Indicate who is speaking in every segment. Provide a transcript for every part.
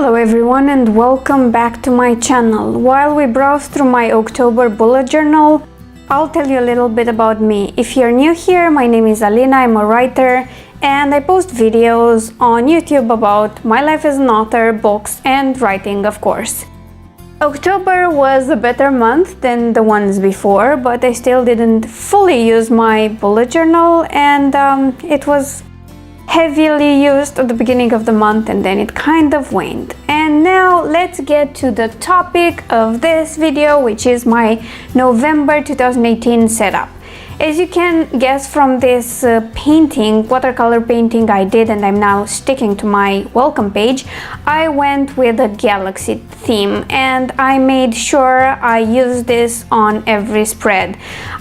Speaker 1: Hello everyone and welcome back to my channel. While we browse through my October bullet journal, I'll tell you a little bit about me. If you're new here, my name is Alina, I'm a writer, and I post videos on YouTube about my life as an author, books, and writing, of course. October was a better month than the ones before, but I still didn't fully use my bullet journal, and it was heavily used at the beginning of the month and then it kind of waned. And now let's get to the topic of this video, which is my November 2018 setup. As you can guess from this watercolor painting I did, and I'm now sticking to my welcome page, I went with a galaxy theme and I made sure I used this on every spread.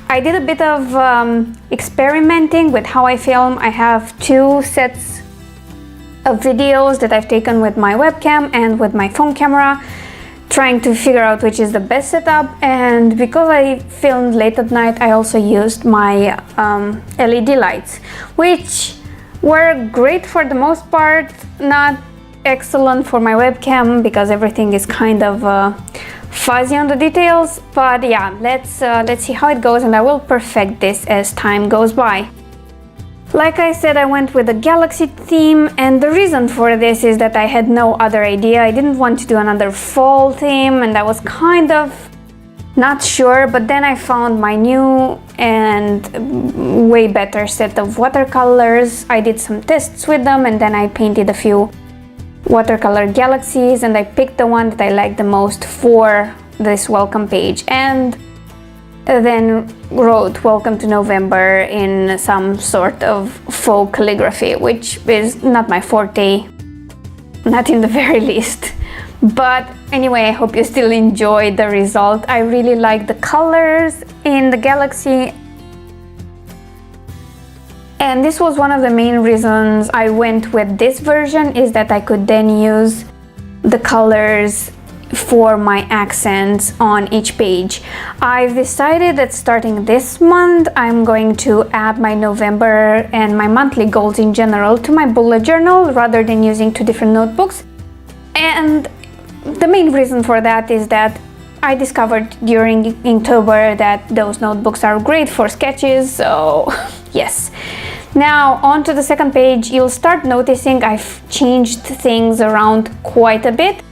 Speaker 1: I did a bit of experimenting with how I film. I have two sets of videos that I've taken with my webcam and with my phone camera, trying to figure out which is the best setup. And because I filmed late at night, I also used my LED lights, which were great for the most part, not excellent for my webcam because everything is kind of fuzzy on the details. But yeah, let's see how it goes, and I will perfect this as time goes by. Like I said, I went with a galaxy theme, and the reason for this is that I had no other idea. I didn't want to do another fall theme, and I was kind of not sure, but then I found my new and way better set of watercolors. I did some tests with them, and then I painted a few watercolor galaxies, and I picked the one that I liked the most for this welcome page, and then wrote "Welcome to November" in some sort of faux calligraphy, which is not my forte, not in the very least. But anyway, I hope you still enjoyed the result. I really like the colors in the galaxy, and this was one of the main reasons I went with this version, is that I could then use the colors for my accents on each page. I've decided that starting this month I'm going to add my November and my monthly goals in general to my bullet journal rather than using two different notebooks. And the main reason for that is that I discovered during Inktober that those notebooks are great for sketches, so yes. Now on to the second page. You'll start noticing I've changed things around quite a bit.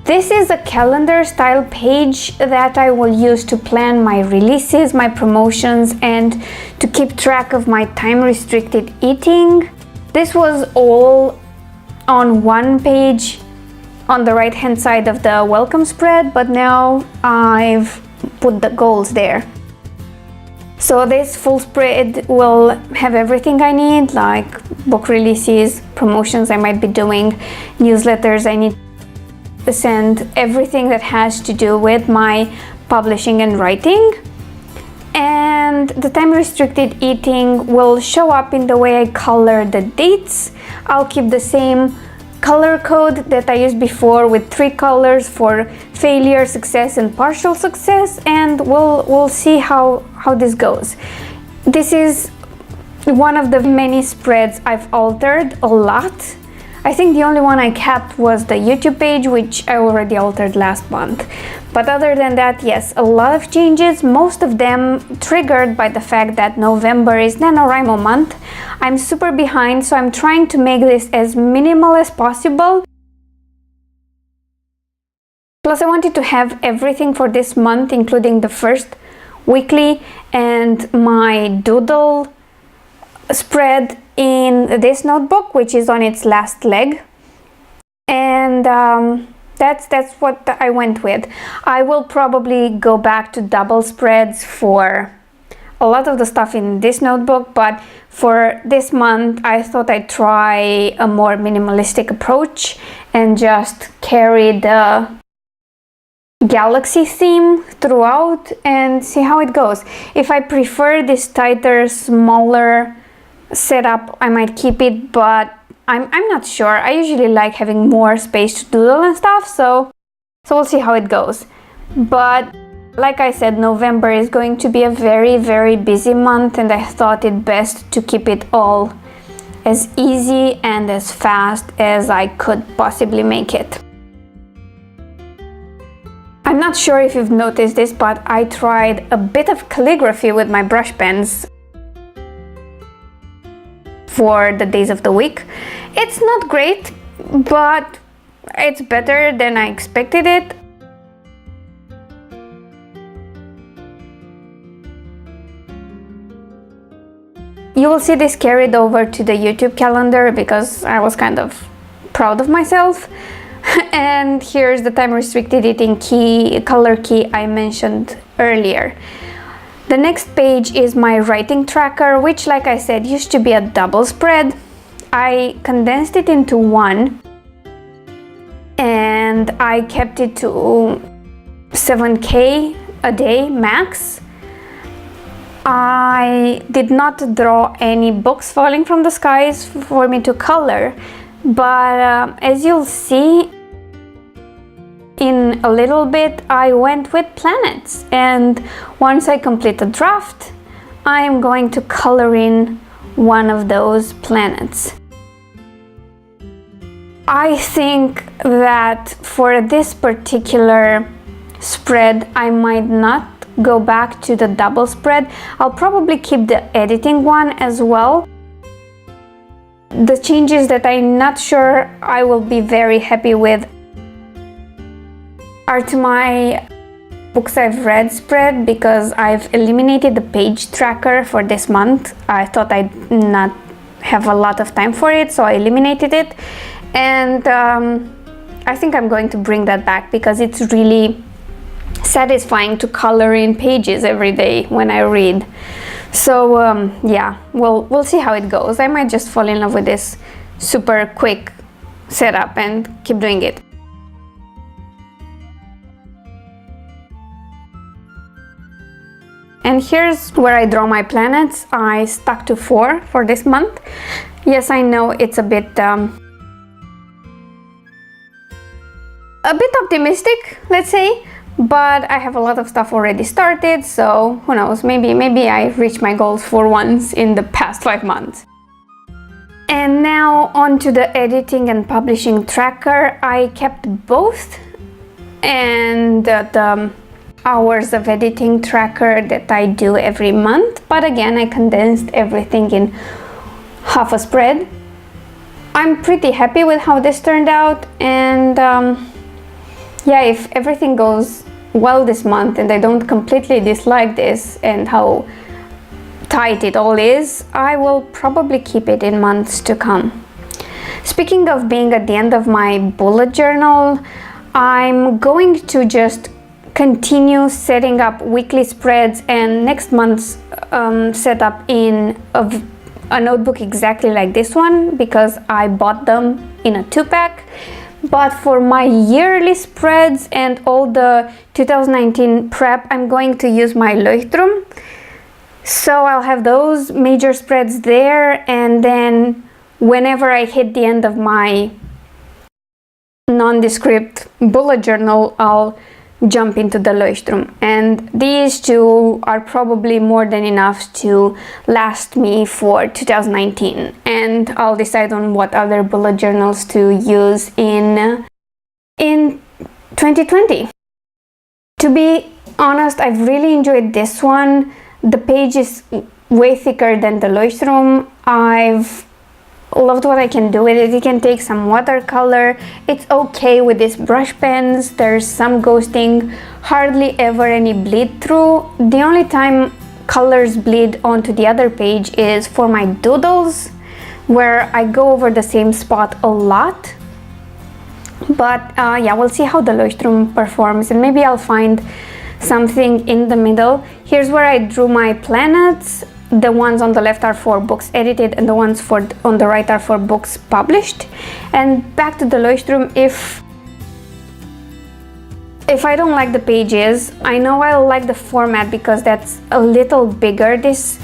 Speaker 1: This is a calendar style page that I will use to plan my releases, my promotions, and to keep track of my time restricted eating. This was all on one page on the right hand side of the welcome spread, but now I've put the goals there. So this full spread will have everything I need, like book releases, promotions I might be doing, newsletters I need to send, everything that has to do with my publishing and writing. And the time restricted eating will show up in the way I color the dates. I'll keep the same color code that I used before with 3 colors for failure, success, and partial success, and we'll see how this goes. This is one of the many spreads I've altered a lot. I think the only one I kept was the YouTube page, which I already altered last month. But other than that, yes, a lot of changes, most of them triggered by the fact that November is NaNoWriMo month. I'm super behind, so I'm trying to make this as minimal as possible. Plus, I wanted to have everything for this month, including the first weekly and my doodle spread in this notebook, which is on its last leg. And that's what I went with. I will probably go back to double spreads for a lot of the stuff in this notebook, but for this month I thought I'd try a more minimalistic approach and just carry the galaxy theme throughout and see how it goes. If I prefer this tighter, smaller setup, I might keep it, but I'm not sure. I usually like having more space to doodle and stuff, so we'll see how it goes. But like I said, November is going to be a very, very busy month, and I thought it best to keep it all as easy and as fast as I could possibly make it. I'm not sure if you've noticed this, but I tried a bit of calligraphy with my brush pens for the days of the week. It's not great, but it's better than I expected it. You will see this carried over to the YouTube calendar because I was kind of proud of myself. And here's the time restricted editing key, color key I mentioned earlier. The next page is my writing tracker, which, like I said, used to be a double spread. I condensed it into one and I kept it to 7K a day max. I did not draw any books falling from the skies for me to color, but as you'll see in a little bit, I went with planets, and once I complete the draft, I am going to color in one of those planets. I think that for this particular spread, I might not go back to the double spread. I'll probably keep the editing one as well. The changes that I'm not sure I will be very happy with are to my books I've read spread, because I've eliminated the page tracker for this month. I thought I'd not have a lot of time for it, so I eliminated it. And I think I'm going to bring that back because it's really satisfying to color in pages every day when I read. So yeah, we'll see how it goes. I might just fall in love with this super quick setup and keep doing it. And here's where I draw my planets. I stuck to 4 for this month. Yes, I know it's a bit optimistic, let's say, but I have a lot of stuff already started, so who knows, maybe I reached my goals for once in the past 5 months. And now on to the editing and publishing tracker. I kept both, and the hours of editing tracker that I do every month, but again I condensed everything in half a spread. I'm pretty happy with how this turned out, and yeah, if everything goes well this month and I don't completely dislike this and how tight it all is, I will probably keep it in months to come. Speaking of being at the end of my bullet journal, I'm going to just continue setting up weekly spreads, and next month's setup in a notebook exactly like this one, because I bought them in a 2-pack. But for my yearly spreads and all the 2019 prep, I'm going to use my Leuchtturm. So I'll have those major spreads there, and then whenever I hit the end of my nondescript bullet journal, I'll jump into the Leuchtturm. And these two are probably more than enough to last me for 2019. And I'll decide on what other bullet journals to use in 2020. To be honest, I've really enjoyed this one. The page is way thicker than the Leuchtturm. I've loved what I can do with it. You can take some watercolor. It's okay with these brush pens. There's some ghosting, hardly ever any bleed through. The only time colors bleed onto the other page is for my doodles, where I go over the same spot a lot. But yeah, we'll see how the Leuchtturm performs, and maybe I'll find something in the middle. Here's where I drew my planets. The ones on the left are for books edited, and the ones on the right are for books published. And back to the Leuchtturm, if I don't like the pages, I know I'll like the format because that's a little bigger. This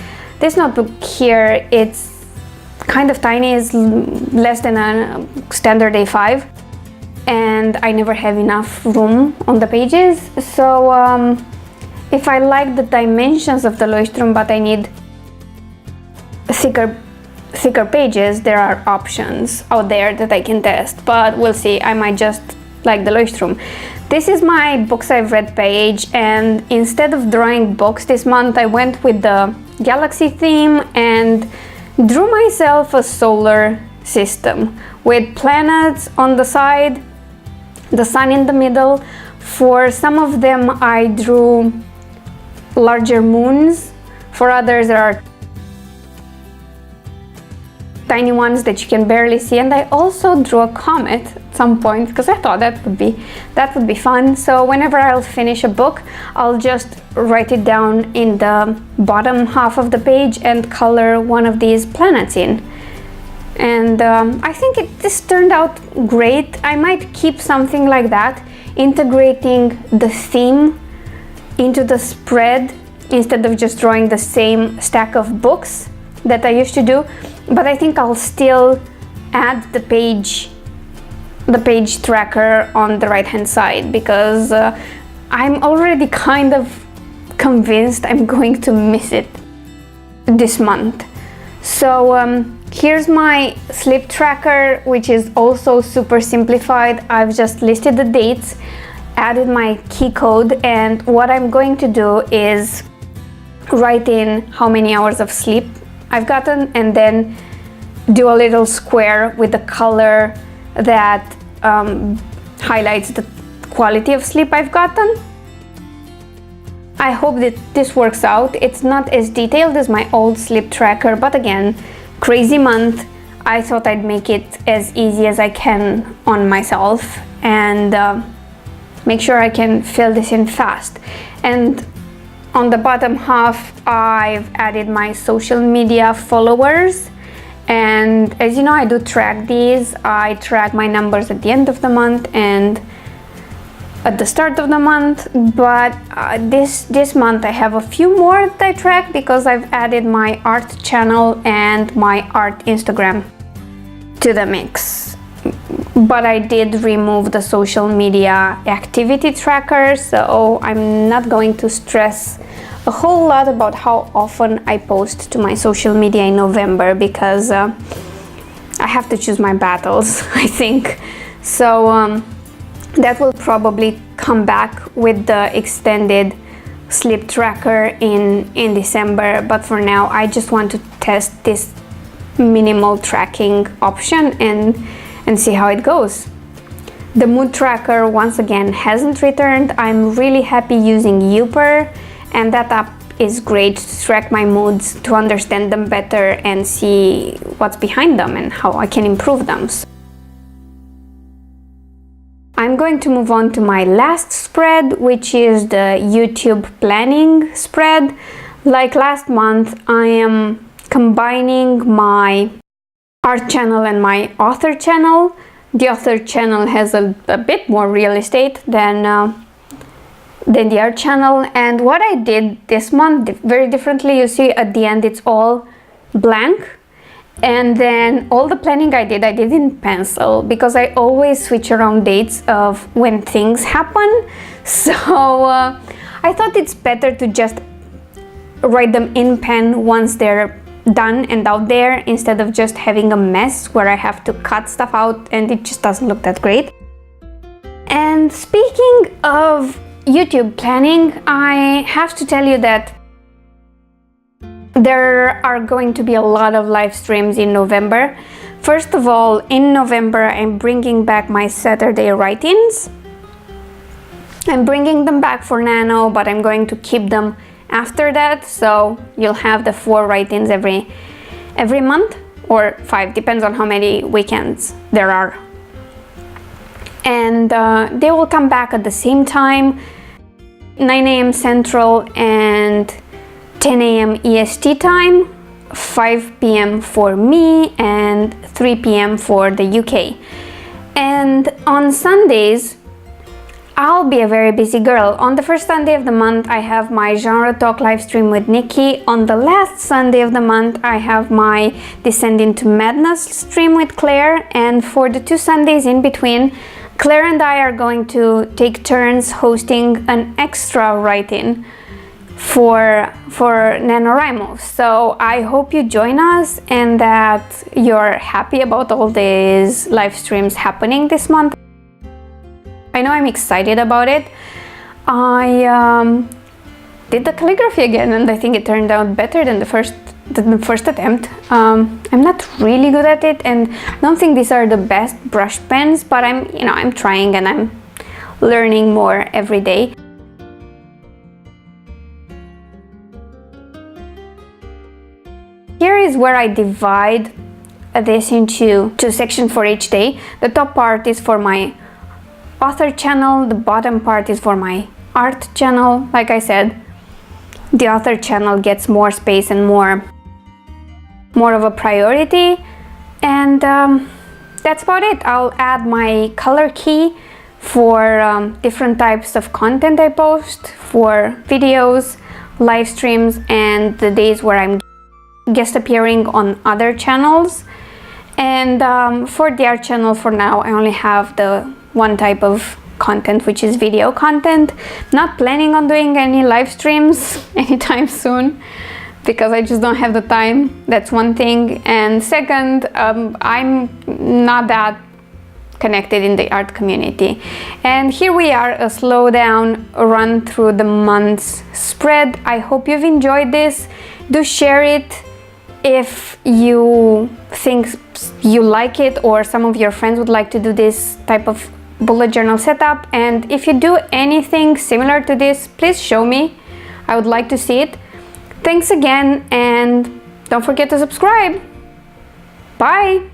Speaker 1: notebook here, it's kind of tiny, it's less than a standard A5, and I never have enough room on the pages. So if I like the dimensions of the Leuchtturm but I need thicker thicker pages, there are options out there that I can test, but we'll see. I might just like the Leuchtturm. This is my books I've read page, and instead of drawing books this month, I went with the galaxy theme and drew myself a solar system with planets on the side, the sun in the middle. For some of them I drew larger moons, for others there are tiny ones that you can barely see, and I also drew a comet at some point because I thought that would be fun. So whenever I'll finish a book, I'll just write it down in the bottom half of the page and color one of these planets in. And I think this turned out great. I might keep something like that, integrating the theme into the spread instead of just drawing the same stack of books that I used to do. But I think I'll still add the page tracker on the right hand side, because I'm already kind of convinced I'm going to miss it this month. So here's my slip tracker, which is also super simplified. I've just listed the dates, added my key code, and what I'm going to do is write in how many hours of sleep I've gotten, and then do a little square with the color that highlights the quality of sleep I've gotten. I hope that this works out. It's not as detailed as my old sleep tracker, but again, crazy month. I thought I'd make it as easy as I can on myself and make sure I can fill this in fast. And on the bottom half, I've added my social media followers. And as you know, I do track these. I track my numbers at the end of the month and at the start of the month. But this month I have a few more that I track because I've added my art channel and my art Instagram to the mix. But I did remove the social media activity tracker, so I'm not going to stress a whole lot about how often I post to my social media in November, because I have to choose my battles, I think. So that will probably come back with the extended sleep tracker in December, but for now I just want to test this minimal tracking option and see how it goes. The mood tracker once again hasn't returned. I'm really happy using Youper, and that app is great to track my moods, to understand them better and see what's behind them and how I can improve them. So I'm going to move on to my last spread, which is the YouTube planning spread. Like last month, I am combining my art channel and my author channel. The author channel has a bit more real estate than the art channel, and what I did this month very differently, you see at the end it's all blank, and then all the planning I did in pencil, because I always switch around dates of when things happen. So I thought it's better to just write them in pen once they're done and out there, instead of just having a mess where I have to cut stuff out and it just doesn't look that great. And speaking of YouTube planning, I have to tell you that there are going to be a lot of live streams in November. First of all, in November, I'm bringing back my Saturday write-ins. I'm bringing them back for Nano, but I'm going to keep them after that, so you'll have the 4 write-ins every month, or 5, depends on how many weekends there are. And they will come back at the same time, 9 a.m. Central and 10 a.m. EST time, 5 p.m. for me and 3 p.m. for the UK. And on Sundays, I'll be a very busy girl. On the first Sunday of the month, I have my genre talk live stream with Nikki. On the last Sunday of the month, I have my Descend into Madness stream with Claire. And for the 2 Sundays in between, Claire and I are going to take turns hosting an extra write-in for NaNoWriMo. So I hope you join us and that you're happy about all these live streams happening this month. I know I'm excited about it. I did the calligraphy again, and I think it turned out better than the first attempt. I'm not really good at it, and I don't think these are the best brush pens, but I'm trying and I'm learning more every day. Here is where I divide this into two sections for each day. The top part is for my author channel, the bottom part is for my art channel. Like I said, the author channel gets more space and more of a priority, and that's about it. I'll add my color key for different types of content I post, for videos, live streams, and the days where I'm guest appearing on other channels. And for the art channel, for now, I only have the one type of content, which is video content. Not planning on doing any live streams anytime soon because I just don't have the time. That's one thing. And second, I'm not that connected in the art community. And here we are, a slow down run through the month's spread. I hope you've enjoyed this. Do share it if you think you like it, or some of your friends would like to do this type of bullet journal setup. And if you do anything similar to this, please show me. I would like to see it. Thanks again, and don't forget to subscribe. Bye!